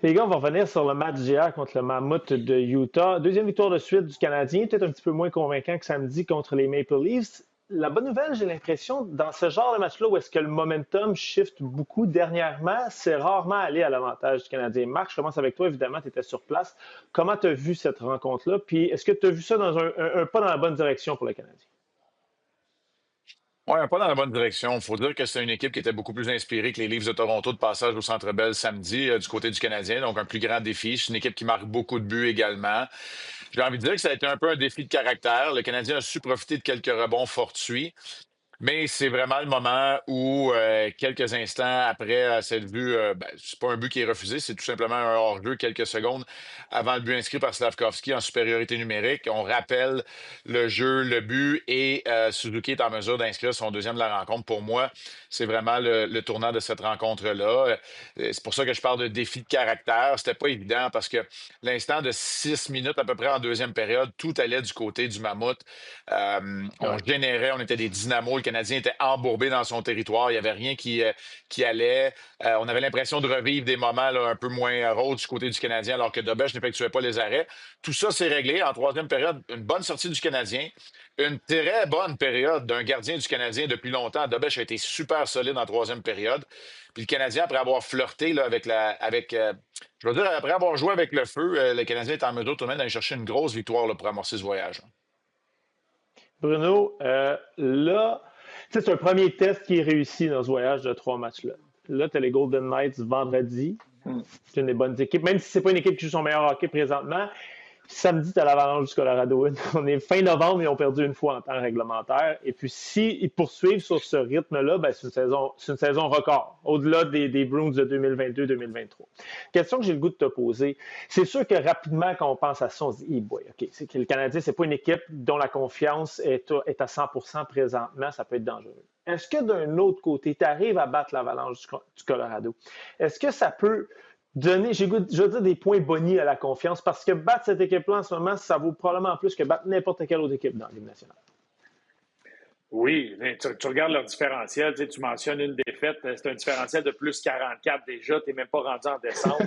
Les gars, on va revenir sur le match d'hier contre le Mammouth de Utah. Deuxième victoire de suite du Canadien, peut-être un petit peu moins convaincant que samedi contre les Maple Leafs. La bonne nouvelle, j'ai l'impression, dans ce genre de match-là où est-ce que le momentum shift beaucoup dernièrement, c'est rarement allé à l'avantage du Canadien. Marc, je commence avec toi, évidemment, tu étais sur place. Comment tu as vu cette rencontre-là? Puis est-ce que tu as vu ça dans un pas dans la bonne direction pour le Canadien? Ouais, pas dans la bonne direction. Il faut dire que c'est une équipe qui était beaucoup plus inspirée que les Leafs de Toronto de passage au Centre Bell samedi du côté du Canadien. Donc, un plus grand défi. C'est une équipe qui marque beaucoup de buts également. J'ai envie de dire que ça a été un peu un défi de caractère. Le Canadien a su profiter de quelques rebonds fortuits. Mais c'est vraiment le moment où, quelques instants après cette vue, c'est pas un but qui est refusé, c'est tout simplement un hors-jeu quelques secondes avant le but inscrit par Slavkovski en supériorité numérique. On rappelle le jeu, le but et Suzuki est en mesure d'inscrire son deuxième de la rencontre. Pour moi, c'est vraiment le tournant de cette rencontre-là. C'est pour ça que je parle de défi de caractère. C'était pas évident parce que l'instant de 6 minutes à peu près en deuxième période, tout allait du côté du Mammouth. On Ouais. générait, on était des dynamos. Le Canadien était embourbé dans son territoire. Il n'y avait rien qui allait. On avait l'impression de revivre des moments là, un peu moins rôdes du côté du Canadien, alors que Dobeš n'effectuait pas les arrêts. Tout ça s'est réglé en troisième période. Une bonne sortie du Canadien. Une très bonne période d'un gardien du Canadien depuis longtemps. Dobeš a été super solide en troisième période. Puis le Canadien, après avoir flirté là, je veux dire, après avoir joué avec le feu, le Canadien est en mesure tout de même d'aller chercher une grosse victoire là, pour amorcer ce voyage. Bruno, là, c'est un premier test qui est réussi dans ce voyage de 3 matchs-là. Là, tu as les Golden Knights vendredi. Hmm. C'est une des bonnes équipes, même si c'est pas une équipe qui joue son meilleur hockey présentement. Samedi, tu as l'Avalanche du Colorado. On est fin novembre, ils ont perdu une fois en temps réglementaire. Et puis, s'ils poursuivent sur ce rythme-là, ben, c'est une saison record, au-delà des Bruins de 2022-2023. Question que j'ai le goût de te poser. C'est sûr que rapidement, quand on pense à ça, on se dit, hey boy, OK, c'est que le Canadien, c'est pas une équipe dont la confiance est à 100% présentement, ça peut être dangereux. Est-ce que d'un autre côté, tu arrives à battre l'Avalanche du Colorado? Est-ce que ça peut donner, je veux dire, des points bonnies à la confiance parce que battre cette équipe-là en ce moment, ça vaut probablement plus que battre n'importe quelle autre équipe dans la Ligue nationale. Oui, mais tu regardes leur différentiel, tu mentionnes une défaite, c'est un différentiel de plus 44 déjà, tu n'es même pas rendu en décembre.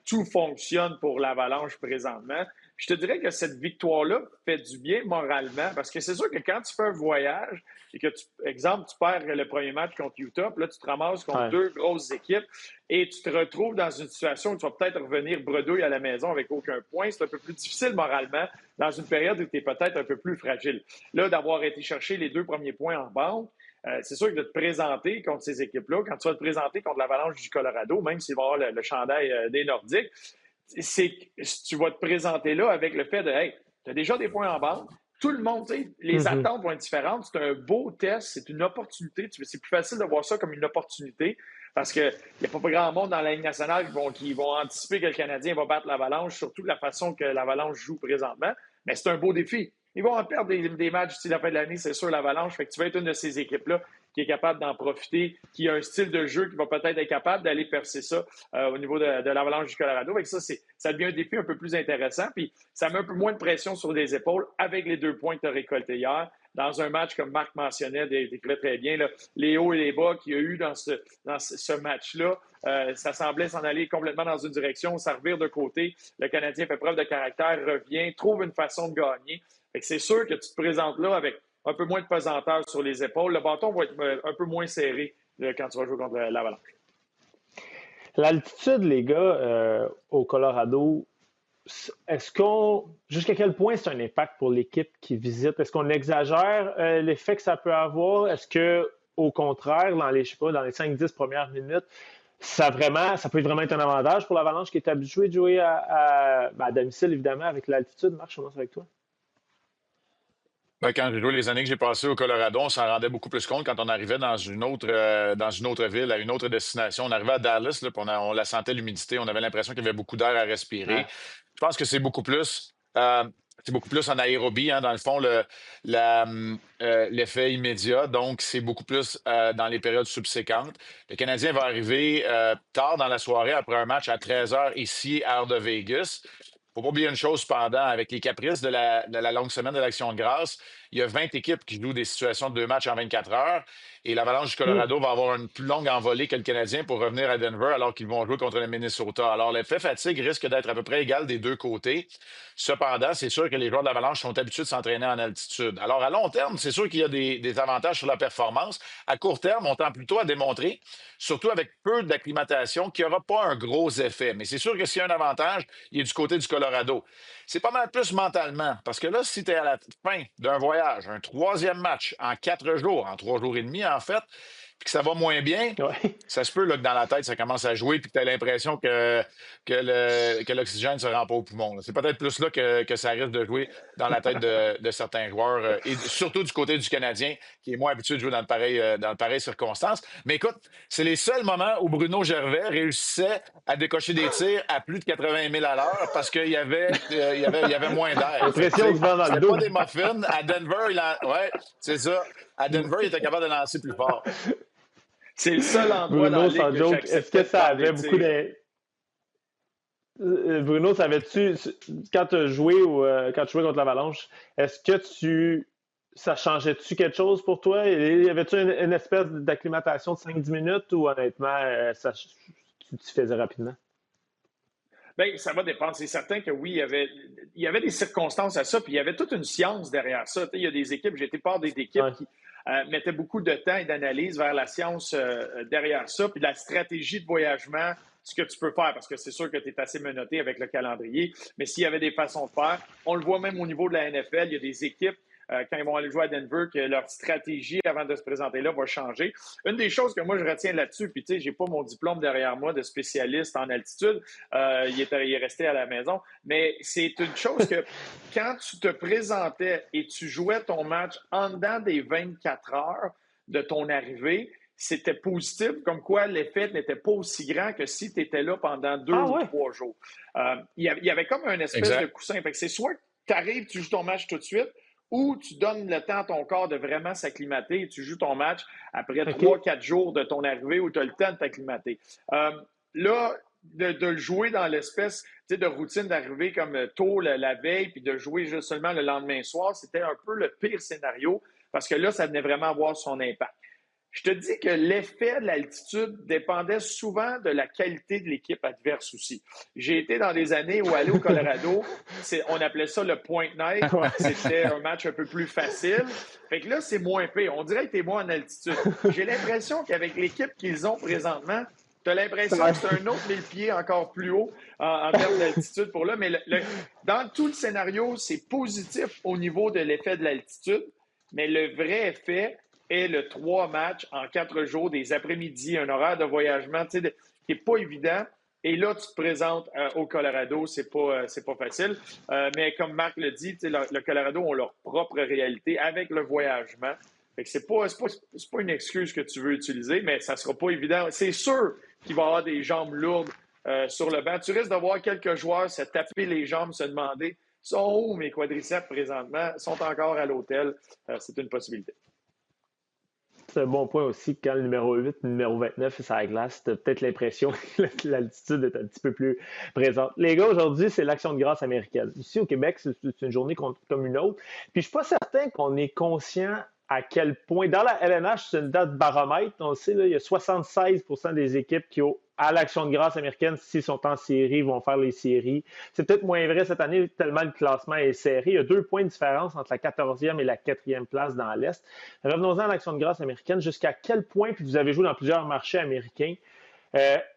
Tout fonctionne pour l'Avalanche présentement. Puis je te dirais que cette victoire-là fait du bien moralement parce que c'est sûr que quand tu fais un voyage et que, exemple, tu perds le premier match contre Utah, puis là, tu te ramasses contre Ouais. deux grosses équipes et tu te retrouves dans une situation où tu vas peut-être revenir bredouille à la maison avec aucun point. C'est un peu plus difficile moralement dans une période où tu es peut-être un peu plus fragile. Là, d'avoir été chercher les 2 premiers points en banque, c'est sûr que de te présenter contre ces équipes-là, quand tu vas te présenter contre l'Avalanche du Colorado, même s'il va y avoir le chandail des Nordiques, tu vas te présenter là avec le fait de, hey, tu as déjà des points en banque. Tout le monde, les Mm-hmm. attentes vont être différentes. C'est un beau test, c'est une opportunité. C'est plus facile de voir ça comme une opportunité parce qu'il n'y a pas grand monde dans la Ligue nationale qui vont anticiper que le Canadien va battre l'Avalanche, surtout de la façon que l'Avalanche joue présentement. Mais c'est un beau défi. Ils vont en perdre des matchs d'ici la fin de l'année, c'est sûr, l'Avalanche. Fait que tu vas être une de ces équipes-là qui est capable d'en profiter, qui a un style de jeu qui va peut-être être capable d'aller percer ça au niveau de l'Avalanche du Colorado. Fait que ça devient un défi un peu plus intéressant. Puis ça met un peu moins de pression sur les épaules avec les 2 points que tu as récoltés hier. Dans un match, comme Marc mentionnait, décrit très bien, là, les hauts et les bas qu'il y a eu dans ce match-là, ça semblait s'en aller complètement dans une direction, ça revire de côté. Le Canadien fait preuve de caractère, revient, trouve une façon de gagner. Fait que c'est sûr que tu te présentes là avec un peu moins de pesanteur sur les épaules. Le bâton va être un peu moins serré quand tu vas jouer contre l'Avalanche. L'altitude, les gars, au Colorado, jusqu'à quel point c'est un impact pour l'équipe qui visite? Est-ce qu'on exagère l'effet que ça peut avoir? Est-ce que, au contraire, je sais pas, dans les 5-10 premières minutes, ça peut vraiment être un avantage pour l'Avalanche qui est habitué de jouer à domicile, évidemment, avec l'altitude? Marc, je commence avec toi. Quand j'ai joué les années que j'ai passées au Colorado, on s'en rendait beaucoup plus compte quand on arrivait dans une autre ville, à une autre destination. On arrivait à Dallas, là, puis on la sentait l'humidité, on avait l'impression qu'il y avait beaucoup d'air à respirer. Ouais. Je pense que c'est beaucoup plus en aérobie, hein, dans le fond, l'effet immédiat. Donc, c'est beaucoup plus dans les périodes subséquentes. Le Canadien va arriver tard dans la soirée après un match à 13 heures ici, heure de Vegas. faut pas oublier une chose cependant, avec les caprices de la longue semaine de l'Action de grâce, il y a 20 équipes qui jouent des situations de 2 matchs en 24 heures. Et l'Avalanche du Hmm. Colorado va avoir une plus longue envolée que le Canadien pour revenir à Denver alors qu'ils vont jouer contre le Minnesota. Alors, l'effet fatigue risque d'être à peu près égal des deux côtés. Cependant, c'est sûr que les joueurs de l'Avalanche sont habitués de s'entraîner en altitude. Alors, à long terme, c'est sûr qu'il y a des avantages sur la performance. À court terme, on tend plutôt à démontrer, surtout avec peu d'acclimatation, qu'il n'y aura pas un gros effet. Mais c'est sûr que s'il y a un avantage, il est du côté du Colorado. C'est pas mal plus mentalement. Parce que là, si tu es à la fin d'un voyage, un troisième match en 4 jours, en 3 jours et demi, en fait, puis que ça va moins bien, Ouais. ça se peut là, que dans la tête, ça commence à jouer puis que tu as l'impression que l'oxygène ne se rend pas au poumon. Là. C'est peut-être plus là que ça risque de jouer dans la tête de certains joueurs, et surtout du côté du Canadien, qui est moins habitué de jouer dans le pareil circonstance. Mais écoute, c'est les seuls moments où Bruno Gervais réussissait à décocher des tirs à plus de 80 000 à l'heure parce qu'il y avait moins d'air. Fait que, tu L'impression sais, du vent dans le c'était dos. pas des muffins. À Denver, ouais, c'est ça. À Denver, il était capable de lancer plus fort. C'est le seul endroit dans la Bruno, ligue sans que joke, est-ce j'acceptais que de ça faire des avait beaucoup tirs. de. Bruno, savais-tu, quand tu as joué ou quand tu jouais contre l'Avalanche, est-ce que ça changeait-tu quelque chose pour toi? Y avait-tu une espèce d'acclimatation de 5-10 minutes ou honnêtement, tu t'y faisais rapidement? Bien, ça va dépendre. C'est certain que oui, il y avait des circonstances à ça, puis il y avait toute une science derrière ça. Tu sais, il y a des équipes, j'ai été part d'équipes Ouais. qui mettaient beaucoup de temps et d'analyse vers la science derrière ça, puis la stratégie de voyagement, ce que tu peux faire, parce que c'est sûr que tu es assez menotté avec le calendrier, mais s'il y avait des façons de faire, on le voit même au niveau de la NFL, il y a des équipes quand ils vont aller jouer à Denver, que leur stratégie avant de se présenter là va changer. Une des choses que moi je retiens là-dessus, puis tu sais, j'ai pas mon diplôme derrière moi de spécialiste en altitude, il est resté à la maison, mais c'est une chose que quand tu te présentais et tu jouais ton match en dedans des 24 heures de ton arrivée, c'était positif, comme quoi l'effet n'était pas aussi grand que si tu étais là pendant deux Ah ou ouais? trois jours. Il y avait comme une espèce de Exact. coussin. Fait que c'est soit tu arrives, tu joues ton match tout de suite, ou tu donnes le temps à ton corps de vraiment s'acclimater et tu joues ton match après OK. 3-4 jours de ton arrivée où tu as le temps de t'acclimater. Là, de le jouer dans l'espèce de routine d'arriver comme tôt la veille puis de jouer juste seulement le lendemain soir, c'était un peu le pire scénario parce que là, ça venait vraiment avoir son impact. Je te dis que l'effet de l'altitude dépendait souvent de la qualité de l'équipe adverse aussi. J'ai été dans des années où aller au Colorado, on appelait ça le point night. Ouais. C'était un match un peu plus facile. Fait que là, c'est moins pire. On dirait que t'es moins en altitude. J'ai l'impression qu'avec l'équipe qu'ils ont présentement, tu as l'impression que c'est un autre 1000 pieds encore plus haut en termes d'altitude pour là. Mais dans tout le scénario, c'est positif au niveau de l'effet de l'altitude. Mais le vrai effet est le 3 matchs en 4 jours, des après-midi, un horaire de voyagement qui n'est pas évident. Et là, tu te présentes au Colorado, c'est pas facile. Mais comme Marc le dit, le Colorado ont leur propre réalité avec le voyagement. Fait que c'est pas une excuse que tu veux utiliser, mais ça sera pas évident. C'est sûr qu'il va y avoir des jambes lourdes sur le banc. Tu risques d'avoir quelques joueurs se taper les jambes, se demander sont où mes quadriceps présentement? Sont encore à l'hôtel? C'est une possibilité. C'est un bon point aussi quand le numéro 8, le numéro 29 est sur la glace, tu as peut-être l'impression que l'altitude est un petit peu plus présente. Les gars, aujourd'hui, c'est l'Action de grâce américaine. Ici, au Québec, c'est une journée comme une autre. Puis je suis pas certain qu'on est conscient à quel point, dans la LNH, c'est une date baromètre. On le sait, là, il y a 76% des équipes qui ont, à l'Action de grâce américaine, s'ils sont en série, vont faire les séries. C'est peut-être moins vrai cette année, tellement le classement est serré. Il y a 2 points de différence entre la 14e et la 4e place dans l'Est. Revenons-en à l'Action de grâce américaine. Jusqu'à quel point, puis vous avez joué dans plusieurs marchés américains,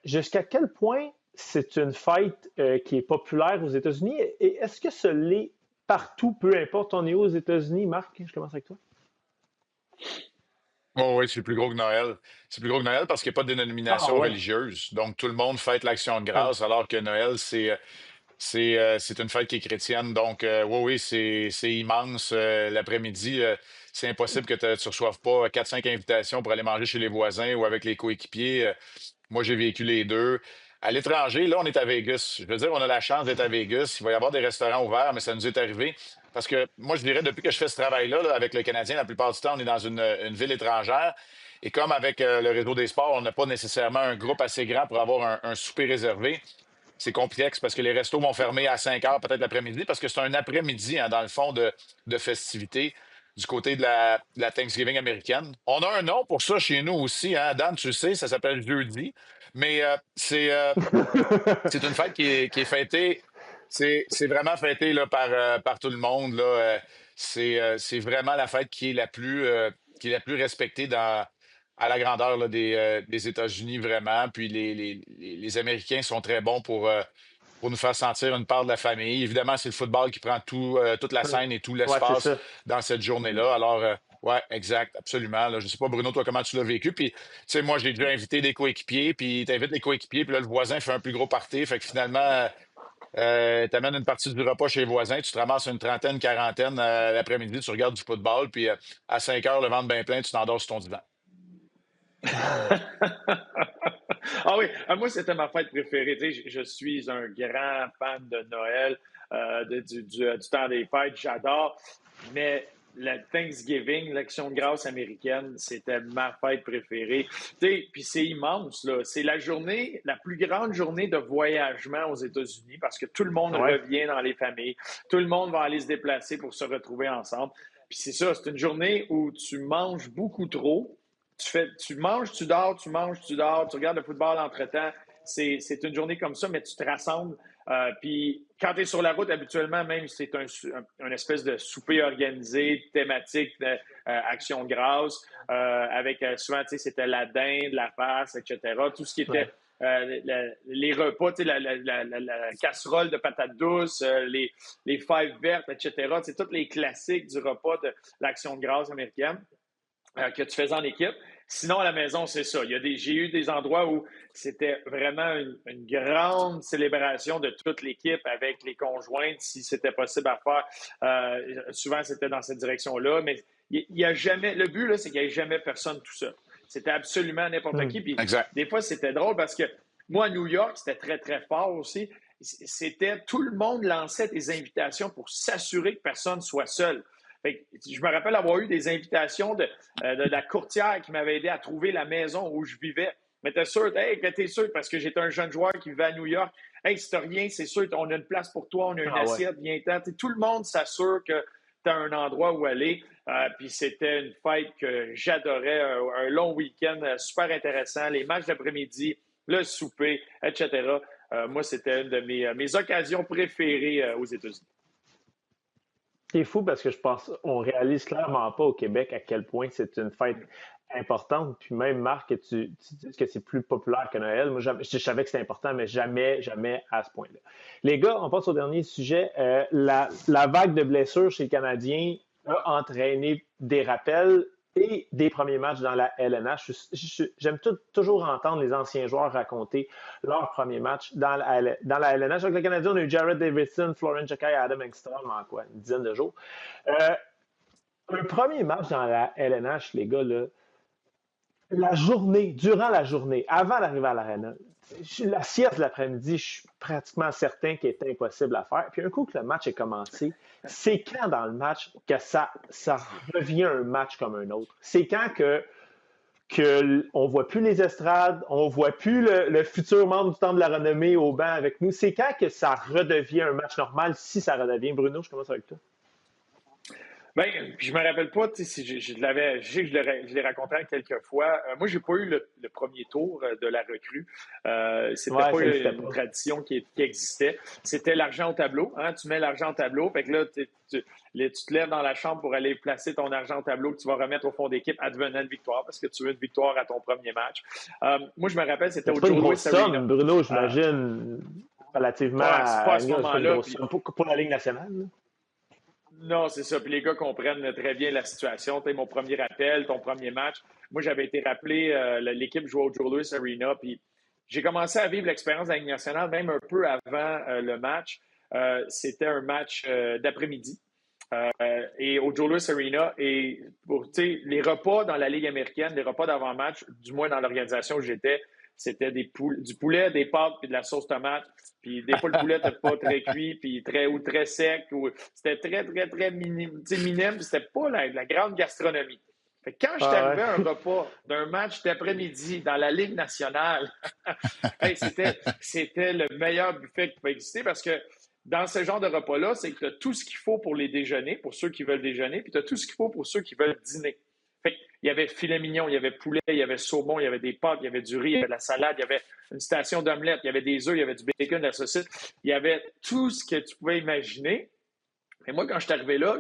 jusqu'à quel point c'est une fête qui est populaire aux États-Unis? Et est-ce que ce l'est partout, peu importe, on est aux États-Unis? Marc, je commence avec toi. Oh, oui, c'est plus gros que Noël. C'est plus gros que Noël parce qu'il n'y a pas de Ah dénomination ouais. religieuse. Donc, tout le monde fête l'Action de Ah, grâce, alors que Noël, c'est une fête qui est chrétienne. Donc, oui, oui, c'est immense. L'après-midi, c'est impossible que tu ne reçoives pas 4-5 invitations pour aller manger chez les voisins ou avec les coéquipiers. Moi, j'ai vécu les deux. À l'étranger, là, on est à Vegas. Je veux dire, on a la chance d'être à Vegas. Il va y avoir des restaurants ouverts, mais ça nous est arrivé. Parce que moi, je dirais, depuis que je fais ce travail-là, là, avec le Canadien, la plupart du temps, on est dans une ville étrangère. Et comme avec le réseau des sports, on n'a pas nécessairement un groupe assez grand pour avoir un souper réservé. c'est complexe parce que les restos vont fermer à 5 heures, peut-être l'après-midi, parce que c'est un après-midi, hein, dans le fond, de festivités du côté de la Thanksgiving américaine. On a un nom pour ça chez nous aussi, hein, Dan, tu sais, ça s'appelle jeudi. Mais c'est une fête qui est fêtée. C'est vraiment fêté là, par tout le monde. Là. C'est vraiment la fête qui est la plus respectée à la grandeur là, des États-Unis, vraiment. Puis les Américains sont très bons pour nous faire sentir une part de la famille. Évidemment, c'est le football qui prend toute la scène et tout Ouais, c'est l'espace ça. dans cette journée-là. Alors, ouais, exact, absolument. Là, je sais pas, Bruno, toi, comment tu l'as vécu. Puis, tu sais, moi, j'ai déjà invité des coéquipiers, puis t'invites les coéquipiers, puis là, le voisin fait un plus gros party. Fait que finalement, t'amènes une partie du repas chez les voisins, tu te ramasses une trentaine, quarantaine l'après-midi, tu regardes du football, puis à 5 heures, le ventre bien plein, tu t'endors sur ton divan. Ah oui, moi, c'était ma fête préférée. Tu sais, je suis un grand fan de Noël, du temps des fêtes, j'adore. Mais le Thanksgiving, l'Action de grâce américaine, c'était ma fête préférée. Tu sais, puis c'est immense, là. C'est la journée, la plus grande journée de voyagement aux États-Unis parce que tout le monde Ouais. revient dans les familles. Tout le monde va aller se déplacer pour se retrouver ensemble. Puis c'est ça, c'est une journée où tu manges beaucoup trop. Tu manges, tu dors, tu manges, tu dors, tu regardes le football entre-temps. C'est une journée comme ça, mais tu te rassembles. Puis quand tu es sur la route, habituellement, même c'est un espèce de souper organisé, thématique d'Action de grâce, avec souvent, tu sais, c'était la dinde, la farce, etc. Tout ce qui était les repas, tu sais, la casserole de patates douces, les fèves vertes, etc. C'est tous les classiques du repas de l'Action de grâce américaine que tu faisais en équipe. Sinon, à la maison, c'est ça. J'ai eu des endroits où c'était vraiment une grande célébration de toute l'équipe avec les conjointes, si c'était possible à faire. Souvent, c'était dans cette direction-là. Mais il y a jamais. Le but, là, c'est qu'il n'y ait jamais personne tout seul. C'était absolument n'importe qui. Puis Exact. des fois, c'était drôle parce que moi, à New York, c'était très, très fort aussi. C'était tout le monde lançait des invitations pour s'assurer que personne soit seul. Je me rappelle avoir eu des invitations de la courtière qui m'avait aidé à trouver la maison où je vivais. Mais t'es sûr, hey, t'es sûr, parce que j'étais un jeune joueur qui vivait à New York. Hey, si t'as rien, c'est sûr, on a une place pour toi, on a une assiette, viens-t'en. Tout le monde s'assure que tu as un endroit où aller. Puis c'était une fête que j'adorais, un long week-end super intéressant, les matchs d'après-midi, le souper, etc. Moi, c'était une de mes occasions préférées aux États-Unis. C'est fou parce que je pense on réalise clairement pas au Québec à quel point c'est une fête importante. Puis même, Marc, que tu dises que c'est plus populaire que Noël. Moi, je savais que c'était important, mais jamais, jamais à ce point-là. Les gars, on passe au dernier sujet. La vague de blessures chez les Canadiens a entraîné des rappels et des premiers matchs dans la LNH. J'aime toujours entendre les anciens joueurs raconter leur premier match dans la LNH. Avec le Canadien, on a eu Jared Davidson, Florent Chakai et Adam Engstrom en quoi, une dizaine de jours. Un premier match dans la LNH, les gars, là, durant la journée, avant d'arriver à l'arena, la sieste de l'après-midi, je suis pratiquement certain qu'elle est impossible à faire. Puis un coup que le match est commencé, c'est quand dans le match que ça revient un match comme un autre? C'est quand on voit plus les estrades, on voit plus le futur membre du Temple de la Renommée au banc avec nous. C'est quand que ça redevient un match normal, si ça redevient? Bruno, je commence avec toi. Bien, puis je me rappelle pas, tu sais, si je sais que je l'ai raconté quelques fois. Moi, j'ai pas eu le premier tour de la recrue. C'était pas une tradition qui existait. C'était l'argent au tableau. Hein? Tu mets l'argent au tableau. Fait que là, tu te lèves dans la chambre pour aller placer ton argent au tableau que tu vas remettre au fond d'équipe advenant une victoire parce que tu veux une victoire à ton premier match. Moi, je me rappelle, c'était au Joe Louis Arena. Bruno, j'imagine, relativement c'est pas à ce moment-là. Pour la Ligue nationale. Là. Non, c'est ça. Puis les gars comprennent très bien la situation. Tu sais, mon premier appel, ton premier match. Moi, j'avais été rappelé, l'équipe jouait au Joe Louis Arena. Puis j'ai commencé à vivre l'expérience de la Ligue nationale même un peu avant le match. C'était un match d'après-midi. Et au Joe Louis Arena. Et les repas dans la Ligue américaine, les repas d'avant-match, du moins dans l'organisation où j'étais, c'était du poulet, des pâtes puis de la sauce tomate. Puis des fois, le poulet n'était pas très cuit puis très sec. C'était très, très, très minime. Puis c'était pas la grande gastronomie. Fait que quand je suis arrivé à un repas d'un match d'après-midi dans la Ligue nationale, hey, c'était le meilleur buffet qui pouvait exister parce que dans ce genre de repas-là, c'est que tu as tout ce qu'il faut pour les déjeuners, pour ceux qui veulent déjeuner, puis tu as tout ce qu'il faut pour ceux qui veulent dîner. Fait il y avait filet mignon, il y avait poulet, il y avait saumon, il y avait des pâtes, il y avait du riz, il y avait de la salade, il y avait une station d'omelette, il y avait des œufs, il y avait du bacon, de la saucisse. Il y avait tout ce que tu pouvais imaginer. Et moi, quand je suis arrivé là,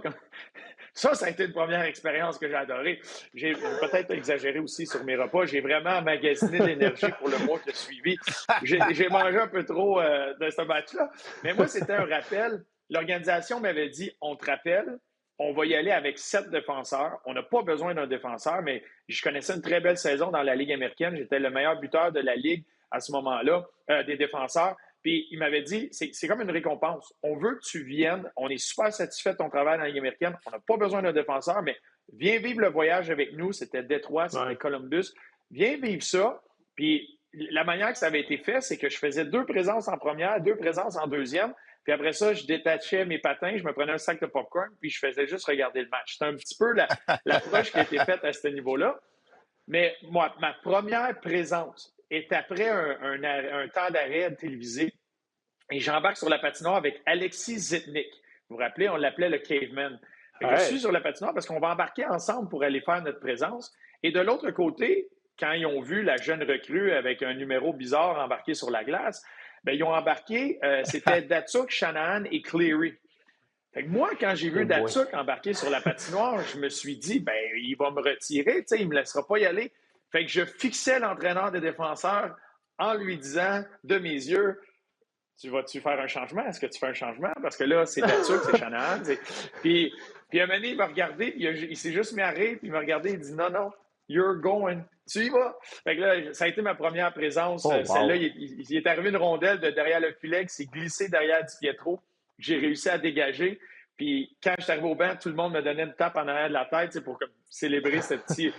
ça a été une première expérience que j'ai adorée. J'ai peut-être exagéré aussi sur mes repas. J'ai vraiment emmagasiné de l'énergie pour le mois qui a suivi. J'ai mangé un peu trop de ce match-là. Mais moi, c'était un rappel. L'organisation m'avait dit, on te rappelle, on va y aller avec 7 défenseurs. On n'a pas besoin d'un défenseur, mais je connaissais une très belle saison dans la Ligue américaine. J'étais le meilleur buteur de la Ligue à ce moment-là, des défenseurs. Puis il m'avait dit, c'est comme une récompense. On veut que tu viennes. On est super satisfait de ton travail dans la Ligue américaine. On n'a pas besoin d'un défenseur, mais viens vivre le voyage avec nous. C'était Détroit, c'était Columbus. Viens vivre ça. Puis la manière que ça avait été fait, c'est que je faisais 2 présences en première, 2 présences en deuxième. Puis après ça, je détachais mes patins, je me prenais un sac de popcorn, puis je faisais juste regarder le match. C'était un petit peu l'approche qui a été faite à ce niveau-là. Mais moi, ma première présence est après un temps d'arrêt télévisé. Et j'embarque sur la patinoire avec Alexis Zitnik. Vous vous rappelez, on l'appelait le Caveman. Je suis sur la patinoire parce qu'on va embarquer ensemble pour aller faire notre présence. Et de l'autre côté, quand ils ont vu la jeune recrue avec un numéro bizarre embarqué sur la glace, bien, ils ont embarqué, c'était Datsuk, Shanahan et Cleary. Fait que moi, quand j'ai vu Datsuk embarquer sur la patinoire, je me suis dit, ben, il va me retirer, il ne me laissera pas y aller. Fait que je fixais l'entraîneur des défenseurs en lui disant, de mes yeux, tu vas-tu faire un changement? Est-ce que tu fais un changement? Parce que là, c'est Datsuk, c'est Shanahan. Puis à un moment donné, il m'a regardé, il s'est juste mis à rire, puis il m'a regardé, il dit, non, you're going. Tu y vas? Fait que là, ça a été ma première présence. Celle-là, il est arrivé une rondelle de derrière le filet qui s'est glissée derrière Di Pietro. J'ai réussi à dégager. Puis quand je suis arrivé au banc, tout le monde me donnait une tape en arrière de la tête pour célébrer ce petit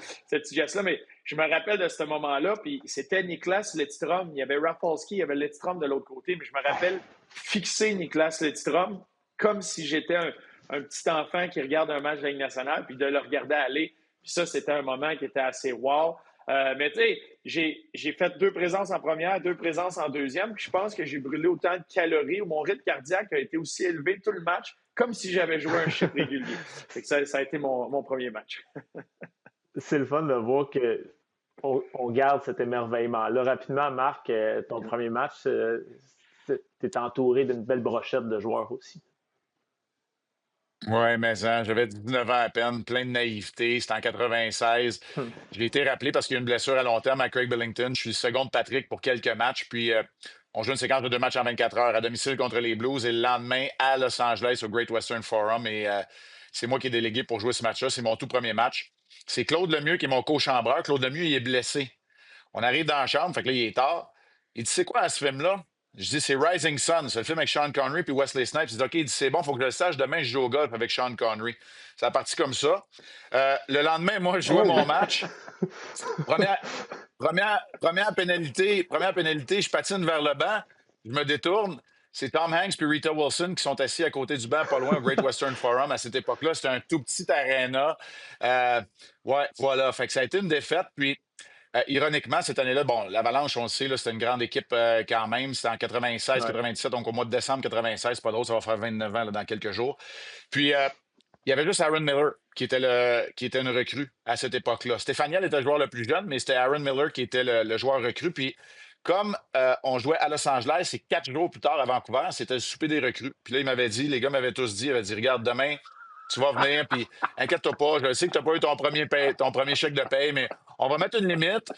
geste-là. Mais je me rappelle de ce moment-là. Puis c'était Niklas Lidstrom. Il y avait Rafalski, il y avait Lidstrom de l'autre côté. Mais je me rappelle fixer Niklas Lidstrom comme si j'étais un petit enfant qui regarde un match de la Ligue nationale, puis de le regarder aller. Puis ça, c'était un moment qui était assez wow. Mais tu sais, j'ai fait 2 présences en première, 2 présences en deuxième. Puis je pense que j'ai brûlé autant de calories ou mon rythme cardiaque a été aussi élevé tout le match, comme si j'avais joué un chiffre régulier. Fait que ça a été mon premier match. C'est le fun de voir qu'on garde cet émerveillement-là. Rapidement, Marc, ton premier match, tu es entouré d'une belle brochette de joueurs aussi. Oui, mais j'avais 19 ans à peine, plein de naïveté. C'était en 96. J'ai été rappelé parce qu'il y a une blessure à long terme à Craig Billington. Je suis le second de Patrick pour quelques matchs. Puis on joue une séquence de 2 matchs en 24 heures à domicile contre les Blues et le lendemain à Los Angeles au Great Western Forum. Et c'est moi qui ai délégué pour jouer ce match-là. C'est mon tout premier match. C'est Claude Lemieux qui est mon co-chambreur. Claude Lemieux, il est blessé. On arrive dans la chambre, fait que là, il est tard. Il dit, c'est quoi à ce film-là? Je dis, c'est Rising Sun. C'est le film avec Sean Connery puis Wesley Snipes. Il dit, OK, il dit, c'est bon, il faut que je le sache. Demain, je joue au golf avec Sean Connery. Ça a parti comme ça. Le lendemain, moi, je jouais mon match. Première pénalité, je patine vers le banc. Je me détourne. C'est Tom Hanks et Rita Wilson qui sont assis à côté du banc, pas loin au Great Western Forum. À cette époque-là, c'était un tout petit aréna. Ouais, voilà. Fait que ça a été une défaite. Puis, ironiquement, cette année-là, bon, l'Avalanche, on le sait, c'était une grande équipe quand même. C'était en 96-97, donc au mois de décembre 96. C'est pas drôle, ça va faire 29 ans là, dans quelques jours. Puis, il y avait juste Aaron Miller qui était une recrue à cette époque-là. Stéphaniel était le joueur le plus jeune, mais c'était Aaron Miller qui était le joueur recrue. Puis, comme on jouait à Los Angeles, c'est 4 jours plus tard à Vancouver, c'était le souper des recrues. Puis là, il m'avait dit, les gars m'avaient tous dit, regarde, demain, tu vas venir, puis inquiète-toi pas, je sais que tu n'as pas eu ton premier chèque de paye, mais on va mettre une limite.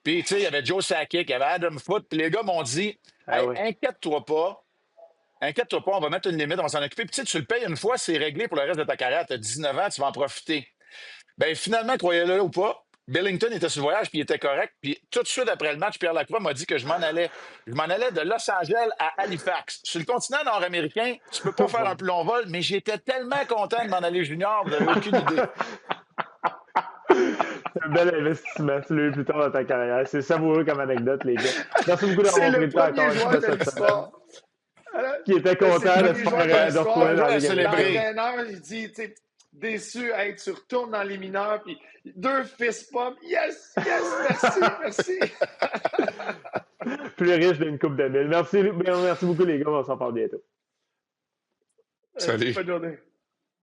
Puis, tu sais, il y avait Joe Sakic, il y avait Adam Foote, puis les gars m'ont dit, hey, inquiète-toi pas, on va mettre une limite, on va s'en occuper. Puis, tu sais, tu le payes une fois, c'est réglé pour le reste de ta carrière. Tu as 19 ans, tu vas en profiter. Bien, finalement, croyez-le ou pas, Billington était sur le voyage, puis il était correct. Puis tout de suite après le match, Pierre Lacroix m'a dit que je m'en allais de Los Angeles à Halifax. Sur le continent nord-américain, tu peux pas faire un plus long vol, mais j'étais tellement content de m'en aller junior, vous n'avez aucune idée. C'est un bel investissement, tu l'as eu plus tard dans ta carrière. C'est savoureux comme anecdote, les gars. Merci beaucoup d'avoir pris le temps encore cette semaine. Qui était content de se faire célébrer. L'entraîneur, il dit, déçu. Hey, tu retournes dans les mineurs, puis 2 fist pumps. Yes, merci, merci. Plus riche d'une coupe de mille. Merci beaucoup, les gars. On s'en parle bientôt. Salut. Bonne journée.